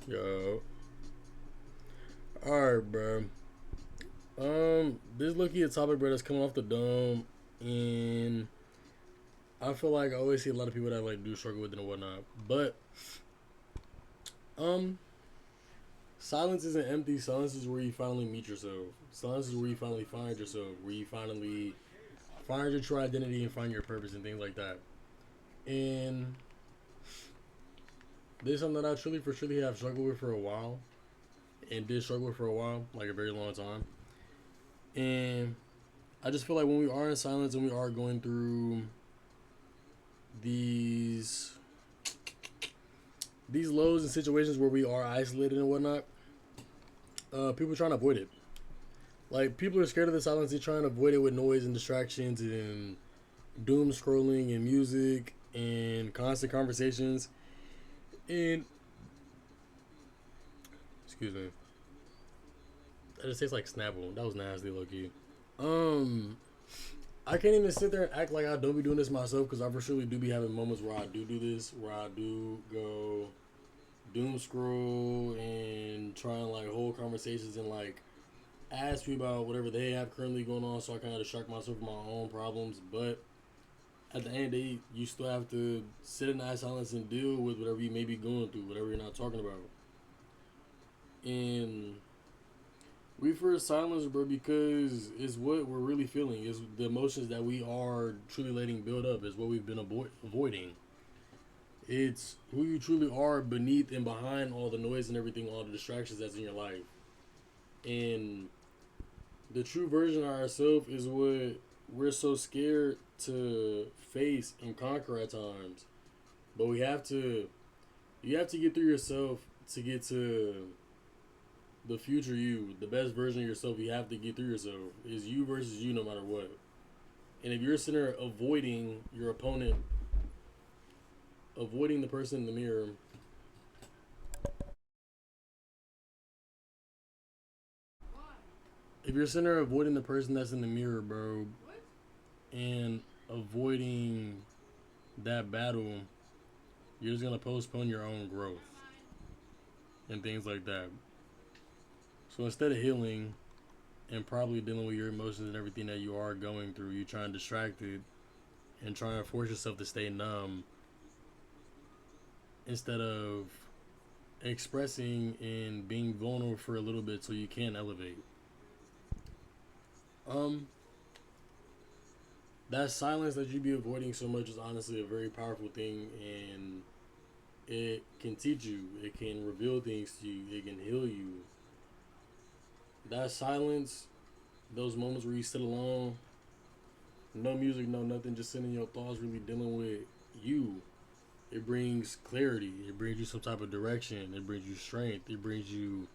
Yo, all right, bro. This looking at topic, bro, that's coming off the dome, and I feel like I always see a lot of people that like do struggle with it and whatnot. But um, silence isn't empty. Silence is where you finally meet yourself. Silence is where you finally find yourself. Where you finally find your true identity and find your purpose and things like that. And this is something that I truly, for truly, have struggled with for a while, and did struggle with for a while, like a very long time. And I just feel like when we are in silence and we are going through these these lows and situations where we are isolated and whatnot, people are trying to avoid it. Like people are scared of the silence. They're trying to avoid it with noise and distractions and doom scrolling and music and constant conversations. And excuse me, that just tastes like Snapple. That was nasty, low key. Um, I can't even sit there and act like I don't be doing this myself because I for surely do be having moments where I do this, where I do go doom scroll and try and like hold conversations and like ask me about whatever they have currently going on, so I kind of distract myself from my own problems. But at the end of the day, you still have to sit in that silence and deal with whatever you may be going through, whatever you're not talking about. And we prefer silence, bro, because it's what we're really feeling. It's the emotions that we are truly letting build up. Is what we've been avoiding. It's who you truly are beneath and behind all the noise and everything, all the distractions that's in your life. And the true version of ourselves is what we're so scared to face and conquer at times. But you have to get through yourself to get to the future you, the best version of yourself. You have to get through yourself. Is you versus you no matter what. And if you're sitting there avoiding your opponent, avoiding the person in the mirror, if you're sitting there avoiding the person that's in the mirror, bro, and avoiding that battle, you're just gonna postpone your own growth and things like that. So instead of healing and probably dealing with your emotions and everything that you are going through, you try and distract it and try and force yourself to stay numb instead of expressing and being vulnerable for a little bit so you can elevate. Um, that silence that you be avoiding so much is honestly a very powerful thing, and it can teach you, it can reveal things to you, it can heal you. That silence, those moments where you sit alone, no music, no nothing, just sitting in your thoughts, really dealing with you. It brings clarity. It brings you some type of direction. It brings you strength. It brings you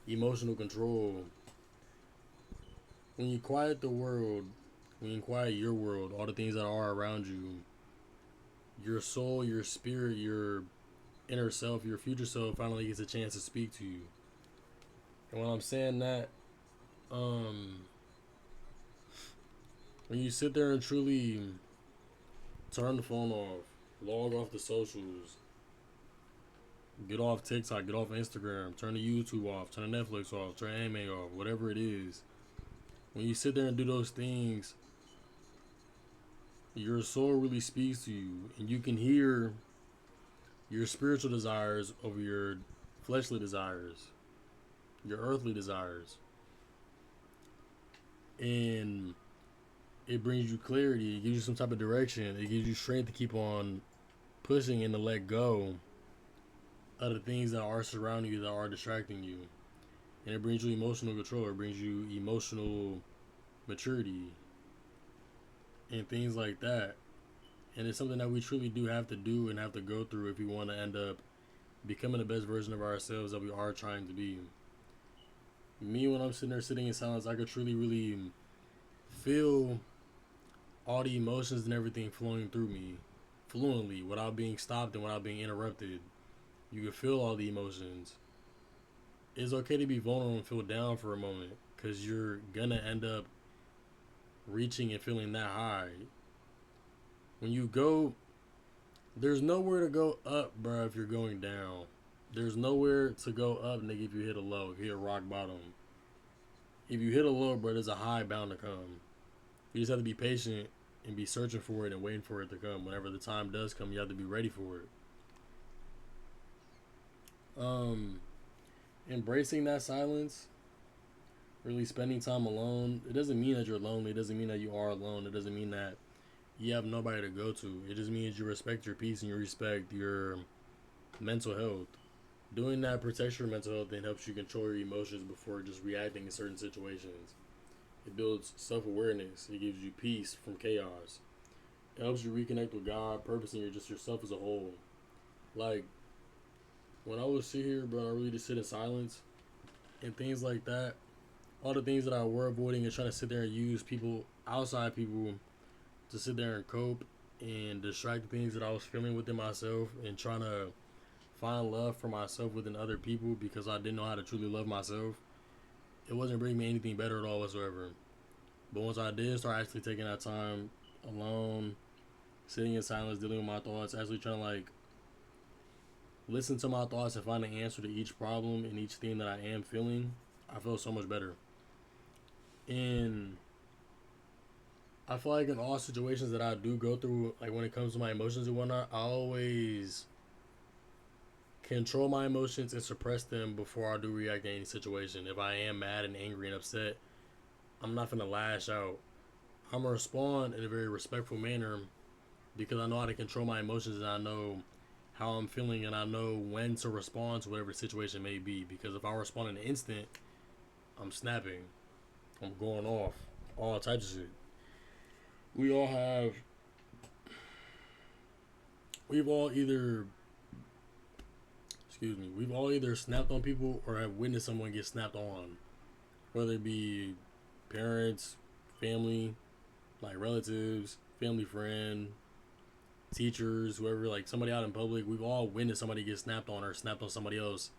emotional control. When you quiet the world, when you quiet your world, all the things that are around you, your soul, your spirit, your inner self, your future self finally gets a chance to speak to you. And when I'm saying that, um, when you sit there and truly turn the phone off, log off the socials, get off TikTok, get off Instagram, turn the YouTube off, turn the Netflix off, turn anime off, whatever it is. When you sit there and do those things, your soul really speaks to you, and you can hear your spiritual desires over your fleshly desires, your earthly desires, and it brings you clarity. It gives you some type of direction. It gives you strength to keep on pushing and to let go of the things that are surrounding you that are distracting you. And it brings you emotional control. It brings you emotional maturity and things like that. And it's something that we truly do have to do and have to go through if we want to end up becoming the best version of ourselves that we are trying to be. Me, when I'm sitting there sitting in silence, I could truly, really feel all the emotions and everything flowing through me fluently without being stopped and without being interrupted. You can feel all the emotions. It's okay to be vulnerable and feel down for a moment because you're gonna end up reaching and feeling that high. When you go, there's nowhere to go up, bro, if you're going down. There's nowhere to go up, nigga, if you hit a low, if you hit rock bottom. If you hit a low, bro, there's a high bound to come. You just have to be patient and be searching for it and waiting for it to come. Whenever the time does come, you have to be ready for it. Um, Embracing that silence, really spending time alone. It doesn't mean that you're lonely. It doesn't mean that you are alone. It doesn't mean that you have nobody to go to. It just means you respect your peace and you respect your mental health. Doing that protects your mental health and helps you control your emotions before just reacting in certain situations. It builds self awareness. It gives you peace from chaos. It helps you reconnect with God, purpose, and just yourself as a whole. Like when I would sit here, bro, I really just sit in silence and things like that. All the things that I were avoiding and trying to sit there and use people, outside people, to sit there and cope and distract the things that I was feeling within myself and trying to find love for myself within other people because I didn't know how to truly love myself. It wasn't bringing me anything better at all whatsoever. But once I did start actually taking that time alone, sitting in silence, dealing with my thoughts, actually trying to like listen to my thoughts and find an answer to each problem and each thing that I am feeling, I feel so much better. And I feel like in all situations that I do go through, like when it comes to my emotions and whatnot, I always control my emotions and suppress them before I do react to any situation. If I am mad and angry and upset, I'm not gonna lash out. I'm gonna respond in a very respectful manner because I know how to control my emotions and I know how I'm feeling and I know when to respond to whatever the situation may be. Because if I respond in an instant, I'm snapping, I'm going off, all types of shit. We all have, we've all either, we've all either snapped on people or have witnessed someone get snapped on, whether it be parents, family, like relatives, family friend, teachers, whoever, like somebody out in public. We've all witnessed somebody get snapped on or snapped on somebody else,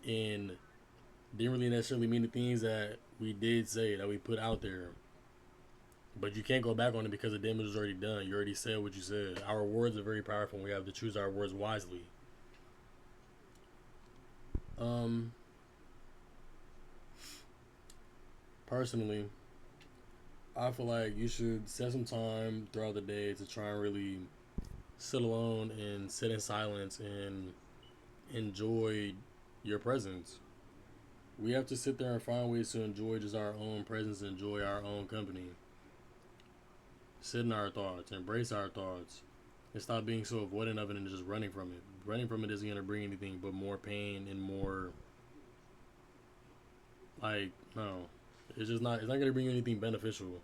and didn't really necessarily mean the things that we did say that we put out there. But you can't go back on it because the damage is already done. You already said what you said. Our words are very powerful, and we have to choose our words wisely. Um, Personally, I feel like you should set some time throughout the day to try and really sit alone and sit in silence and enjoy your presence. We have to sit there and find ways to enjoy just our own presence, enjoy our own company, sit in our thoughts, embrace our thoughts, and stop being so avoidant of it and just running from it. Running from it isn't going to bring anything but more pain and more, like, no. It's not going to bring you anything beneficial.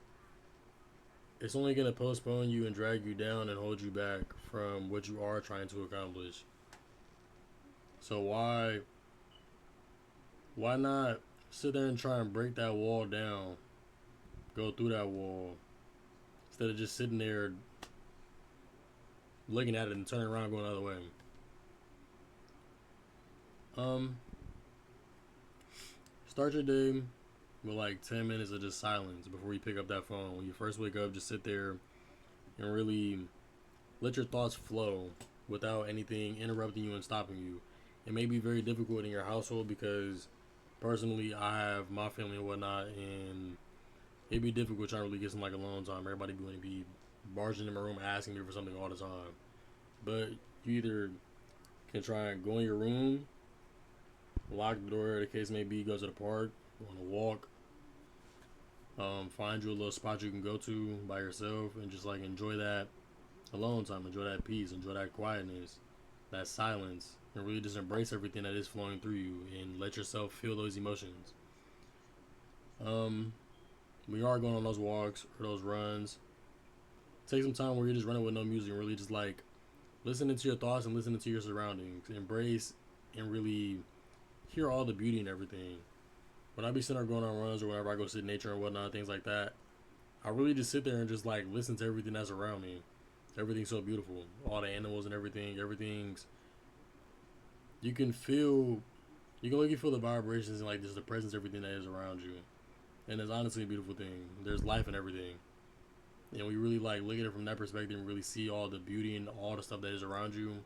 It's only going to postpone you and drag you down and hold you back from what you are trying to accomplish. So why not sit there and try and break that wall down, go through that wall, instead of just sitting there looking at it and turning around going the other way. Um, Start your day with like 10 minutes of just silence before you pick up that phone. When you first wake up, just sit there and really let your thoughts flow without anything interrupting you and stopping you. It may be very difficult in your household because personally I have my family and whatnot, and it'd be difficult trying to really get some like alone time. Everybody going to be barging in my room asking me for something all the time. But you either can try and go in your room, lock the door, the case may be, go to the park, go on a walk, find you a little spot you can go to by yourself and just like enjoy that alone time, enjoy that peace, enjoy that quietness, that silence, and really just embrace everything that is flowing through you and let yourself feel those emotions. Um, when you are going on those walks or those runs, take some time where you're just running with no music and really just like listening to your thoughts and listening to your surroundings. Embrace and really hear all the beauty and everything. When I be sitting there going on runs or whenever I go sit in nature and whatnot, things like that, I really just sit there and just like listen to everything that's around me. Everything's so beautiful. All the animals and everything. Everything's, you can feel, you can look and feel the vibrations and like just the presence, everything that is around you. And it's honestly a beautiful thing. There's life in everything. And we really like look at it from that perspective and really see all the beauty and all the stuff that is around you.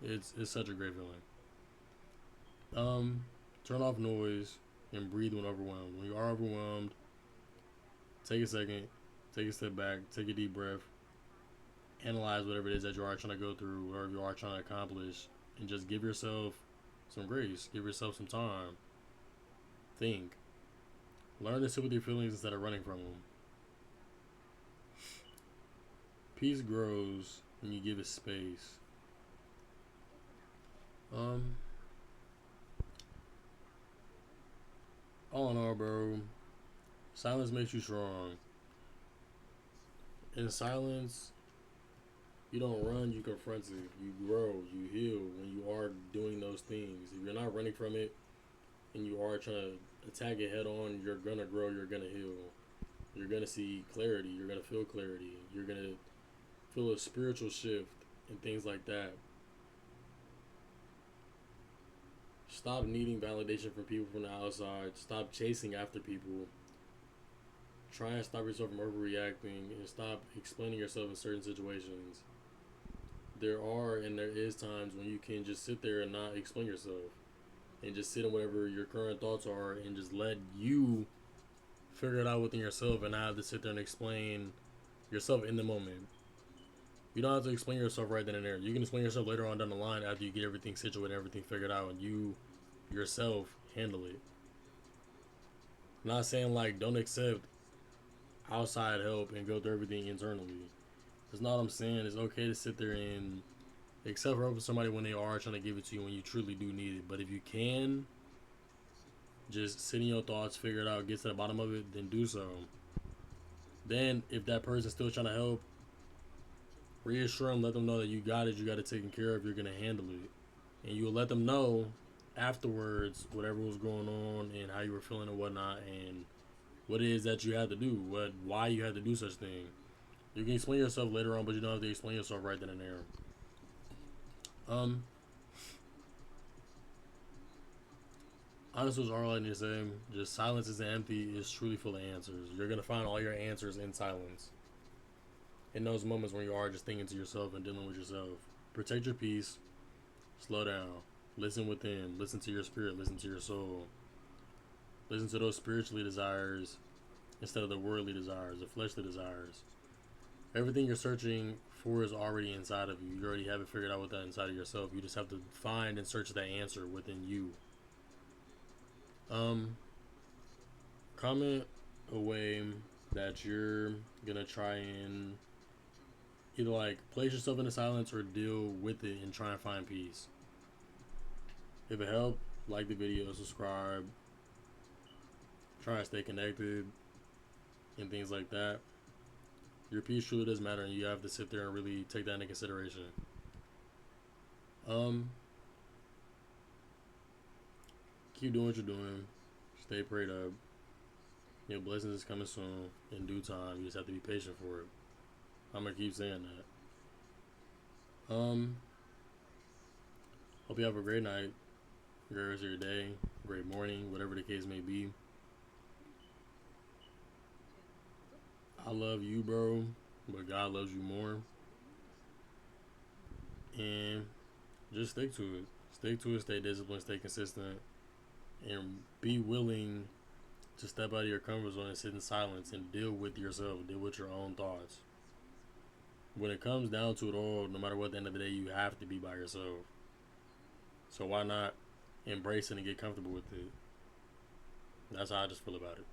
It's such a great feeling. Turn off noise and breathe when overwhelmed. When you are overwhelmed, take a second, take a step back, take a deep breath, analyze whatever it is that you are trying to go through, whatever you are trying to accomplish, and just give yourself some grace, give yourself some time. Think. Learn to sit with your feelings instead of running from them. Peace grows when you give it space. All in all, bro, silence makes you strong. In silence, you don't run, you confront it. You grow, you heal when you are doing those things. If you're not running from it and you are trying to attack it head on, you're gonna grow, you're gonna heal. You're gonna see clarity, you're gonna feel clarity, you're gonna feel a spiritual shift and things like that. Stop needing validation from people from the outside. Stop chasing after people. Try and stop yourself from overreacting and stop explaining yourself in certain situations. There are and there is times when you can just sit there and not explain yourself and just sit in whatever your current thoughts are and just let you figure it out within yourself and not have to sit there and explain yourself in the moment. You don't have to explain yourself right then and there. You can explain yourself later on down the line after you get everything situated, everything figured out, and you yourself handle it. I'm not saying like don't accept outside help and go through everything internally. That's not what I'm saying. It's okay to sit there and accept help from somebody when they are trying to give it to you when you truly do need it. But if you can just sit in your thoughts, figure it out, get to the bottom of it, then do so. Then if that person's still trying to help, reassure them, let them know that you got it, you got it taken care of, you're going to handle it. And you'll let them know afterwards whatever was going on and how you were feeling and whatnot and what it is that you had to do, why you had to do such thing. You can explain yourself later on, but you don't have to explain yourself right then and there. Honestly, that's all I need to say. Just silence isn't empty, it's truly full of answers. You're going to find all your answers in silence. In those moments when you are just thinking to yourself and dealing with yourself. Protect your peace. Slow down. Listen within. Listen to your spirit. Listen to your soul. Listen to those spiritually desires instead of the worldly desires, the fleshly desires. Everything you're searching for is already inside of you. You already have it figured out with that inside of yourself. You just have to find and search that answer within you. Comment a way that you're gonna try and either like place yourself in the silence or deal with it and try and find peace. If it helped, like the video, subscribe, try and stay connected and things like that. Your peace truly does matter and you have to sit there and really take that into consideration. Keep doing what you're doing. Stay prayed up. Your blessings is coming soon in due time. You just have to be patient for it. I'm gonna keep saying that. Hope you have a great night, great rest of your day, great morning, whatever the case may be. I love you, bro, but God loves you more. And just stick to it. Stick to it, stay disciplined, stay consistent, and be willing to step out of your comfort zone and sit in silence and deal with yourself, deal with your own thoughts. When it comes down to it all, no matter what, at the end of the day, you have to be by yourself. So why not embrace it and get comfortable with it? That's how I just feel about it.